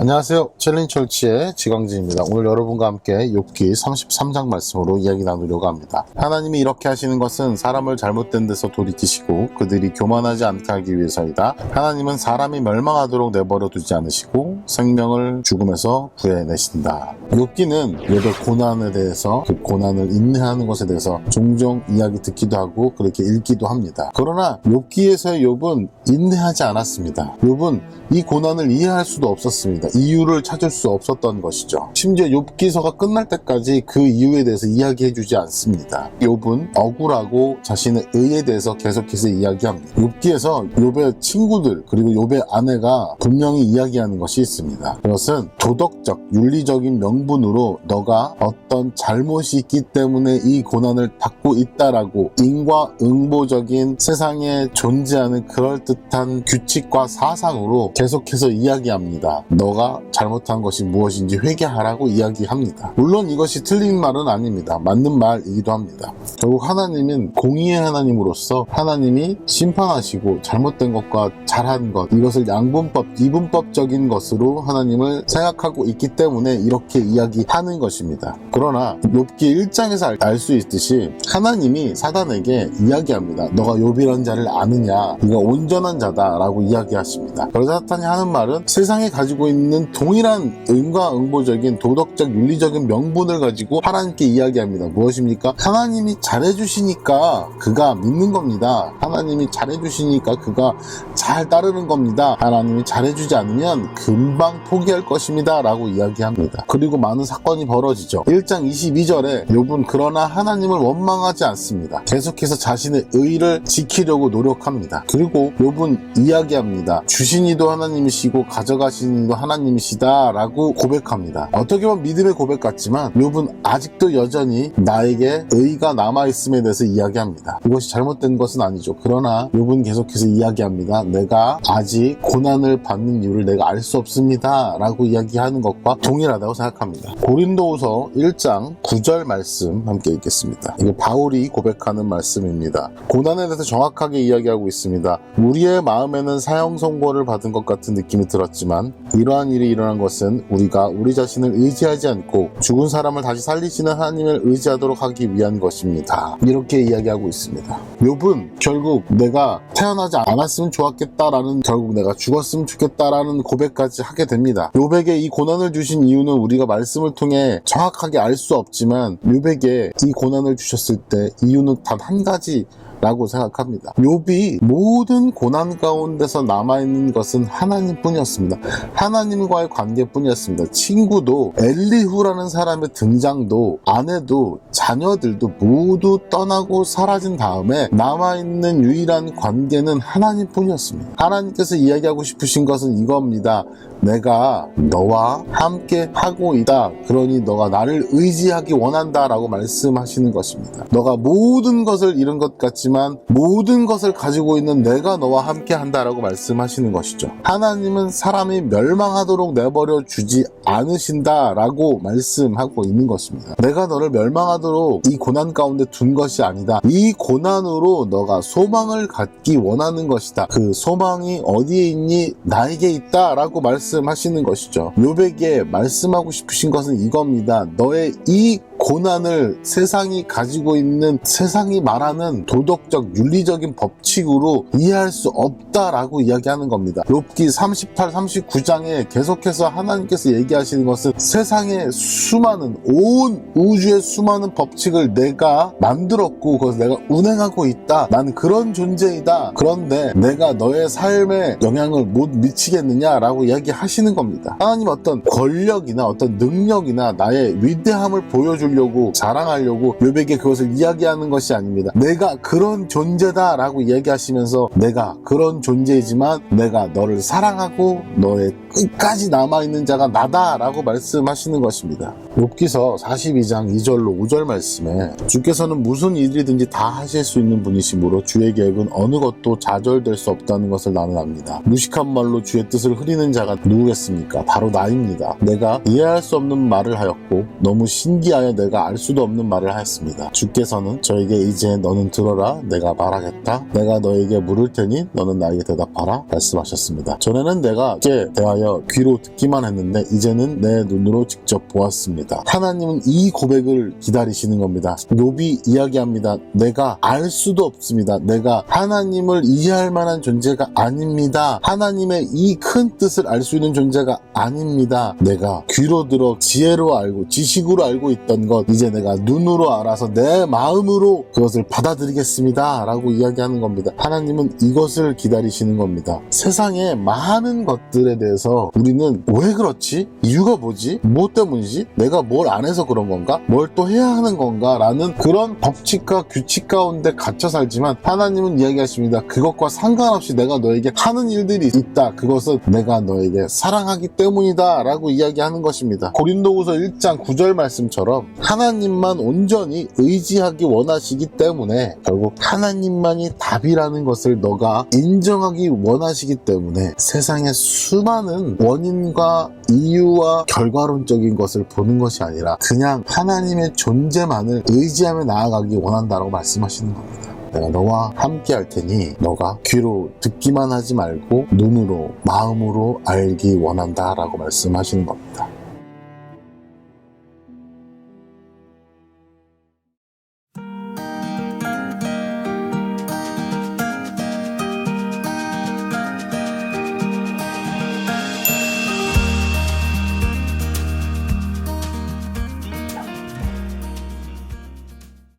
안녕하세요. 챌린철치의 지광진입니다. 오늘 여러분과 함께 욥기 33장 말씀으로 이야기 나누려고 합니다. 하나님이 이렇게 하시는 것은 사람을 잘못된 데서 돌이키시고 그들이 교만하지 않게 하기 위해서이다. 하나님은 사람이 멸망하도록 내버려 두지 않으시고 생명을 죽음에서 구해내신다. 욥기는 욥의 고난에 대해서, 그 고난을 인내하는 것에 대해서 종종 이야기 듣기도 하고 그렇게 읽기도 합니다. 그러나 욥기에서의 욥은 인내하지 않았습니다. 욥은 이 고난을 이해할 수도 없었습니다. 이유를 찾을 수 없었던 것이죠. 심지어 욥기서가 끝날 때까지 그 이유에 대해서 이야기해주지 않습니다. 욥은 억울하고 자신의 의에 대해서 계속해서 이야기합니다. 욥기에서 욥의 친구들 그리고 욥의 아내가 분명히 이야기하는 것이 있습니다. 그것은 도덕적, 윤리적인 명분으로 너가 어떤 잘못이 있기 때문에 이 고난을 받고 있다라고 인과응보적인 세상에 존재하는 그럴듯한 규칙과 사상으로 계속해서 이야기합니다. 너가 잘못한 것이 무엇인지 회개하라고 이야기합니다. 물론 이것이 틀린 말은 아닙니다. 맞는 말이기도 합니다. 결국 하나님은 공의의 하나님으로서 하나님이 심판하시고 잘못된 것과 잘한 것, 이것을 양분법, 이분법적인 것으로 하나님을 생각하고 있기 때문에 이렇게 이야기하는 것입니다. 그러나 욥기 1장에서 알 수 있듯이 하나님이 사단에게 이야기합니다. 너가 욥이라는 자를 아느냐? 네가 온전한 자다라고 이야기하십니다. 그래서 사탄이 하는 말은 세상에 가지고 있는 동일한 인과응보적인 도덕적 윤리적인 명분을 가지고 하나님께 이야기합니다. 무엇입니까? 하나님이 잘해주시니까 그가 믿는 겁니다. 하나님이 잘해주시니까 그가 잘 따르는 겁니다. 하나님이 잘해주지 않으면 금방 포기할 것입니다 라고 이야기합니다. 그리고 많은 사건이 벌어지죠. 1장 22절에 욥은 그러나 하나님을 원망하지 않습니다. 계속해서 자신의 의를 지키려고 노력합니다. 그리고 욥은 이야기합니다. 주신 이도 하나님이시고 가져가신 이도 하나님이시다 라고 고백합니다. 어떻게 보면 믿음의 고백 같지만 욥은 아직도 여전히 나에게 의가 남아있음에 대해서 이야기합니다. 이것이 잘못된 것은 아니죠. 그러나 욥은 계속해서 이야기합니다. 내가 아직 고난을 받는 이유를 내가 알 수 없습니다 라고 이야기하는 것과 동일하다고 생각합니다. 고린도후서 1장 9절 말씀 함께 읽겠습니다. 이게 바울이 고백하는 말씀입니다. 고난에 대해서 정확하게 이야기하고 있습니다. 우리의 마음에는 사형 선고를 받은 것 같은 느낌이 들었지만 이러한 일이 일어난 것은 우리가 우리 자신을 의지하지 않고 죽은 사람을 다시 살리시는 하나님을 의지하도록 하기 위한 것입니다. 이렇게 이야기하고 있습니다. 욥은 결국 내가 태어나지 않았으면 좋았겠다라는, 결국 내가 죽었으면 좋겠다라는 고백까지 하게 됩니다. 욥에게 이 고난을 주신 이유는 우리가 말씀을 통해 정확하게 알 수 없지만 욥에게 이 고난을 주셨을 때 이유는 단 한 가지 라고 생각합니다. 욥이 모든 고난 가운데서 남아있는 것은 하나님뿐이었습니다. 하나님과의 관계뿐이었습니다. 친구도, 엘리후라는 사람의 등장도, 아내도, 자녀들도 모두 떠나고 사라진 다음에 남아있는 유일한 관계는 하나님뿐이었습니다. 하나님께서 이야기하고 싶으신 것은 이겁니다. 내가 너와 함께 하고 있다. 그러니 너가 나를 의지하기 원한다 라고 말씀하시는 것입니다. 너가 모든 것을 잃은 것 같지만 모든 것을 가지고 있는 내가 너와 함께 한다라고 말씀하시는 것이죠. 하나님은 사람이 멸망하도록 내버려 주지 않으신다라고 말씀하고 있는 것입니다. 내가 너를 멸망하도록 이 고난 가운데 둔 것이 아니다. 이 고난으로 너가 소망을 갖기 원하는 것이다. 그 소망이 어디에 있니? 나에게 있다라고 말씀하시는 것이죠. 욥에게 말씀하고 싶으신 것은 이겁니다. 너의 이 고난을 세상이 가지고 있는, 세상이 말하는 도덕적 윤리적인 법칙으로 이해할 수 없다라고 이야기하는 겁니다. 욥기 38, 39장에 계속해서 하나님께서 얘기하시는 것은 세상의 수많은, 온 우주의 수많은 법칙을 내가 만들었고 그것을 내가 운행하고 있다. 난 그런 존재이다. 그런데 내가 너의 삶에 영향을 못 미치겠느냐라고 이야기하시는 겁니다. 하나님 어떤 권력이나 어떤 능력이나 나의 위대함을 보여주려고, 자랑하려고 욥에게 그것을 이야기하는 것이 아닙니다. 내가 그런 존재다 라고 이야기하시면서 내가 그런 존재이지만 내가 너를 사랑하고 너의 끝까지 남아있는 자가 나다 라고 말씀하시는 것입니다. 욥기서 42장 2절로 5절 말씀에 주께서는 무슨 일이든지 다 하실 수 있는 분이시므로 주의 계획은 어느 것도 좌절될 수 없다는 것을 나는 압니다. 무식한 말로 주의 뜻을 흐리는 자가 누구겠습니까? 바로 나입니다. 내가 이해할 수 없는 말을 하였고 너무 신기하여 내가 알 수도 없는 말을 하였습니다. 주께서는 저에게 이제 너는 들어라, 내가 말하겠다. 내가 너에게 물을 테니 너는 나에게 대답하라 말씀하셨습니다. 전에는 내가 이제 대하여 위하여 귀로 듣기만 했는데 이제는 내 눈으로 직접 보았습니다. 하나님은 이 고백을 기다리시는 겁니다. 욥이 이야기합니다. 내가 알 수도 없습니다. 내가 하나님을 이해할 만한 존재가 아닙니다. 하나님의 이 큰 뜻을 알 수 있는 존재가 아닙니다. 내가 귀로 들어 지혜로 알고 지식으로 알고 있던 것 이제 내가 눈으로 알아서 내 마음으로 그것을 받아들이겠습니다 라고 이야기하는 겁니다. 하나님은 이것을 기다리시는 겁니다. 세상에 많은 것들에 대해서 우리는 왜 그렇지? 이유가 뭐지? 뭐 때문이지? 내가 뭘 안 해서 그런 건가? 뭘 또 해야 하는 건가? 라는 그런 법칙과 규칙 가운데 갇혀 살지만 하나님은 이야기하십니다. 그것과 상관없이 내가 너에게 하는 일들이 있다. 그것은 내가 너에게 사랑하기 때문이다 라고 이야기하는 것입니다. 고린도후서 1장 9절 말씀처럼 하나님만 온전히 의지하기 원하시기 때문에 결국 하나님만이 답이라는 것을 너가 인정하기 원하시기 때문에 세상의 수많은 원인과 이유와 결과론적인 것을 보는 것이 아니라 그냥 하나님의 존재만을 의지하며 나아가기 원한다라고 말씀하시는 겁니다. 내가 너와 함께 할 테니 너가 귀로 듣기만 하지 말고 눈으로 마음으로 알기 원한다라고 말씀하시는 겁니다.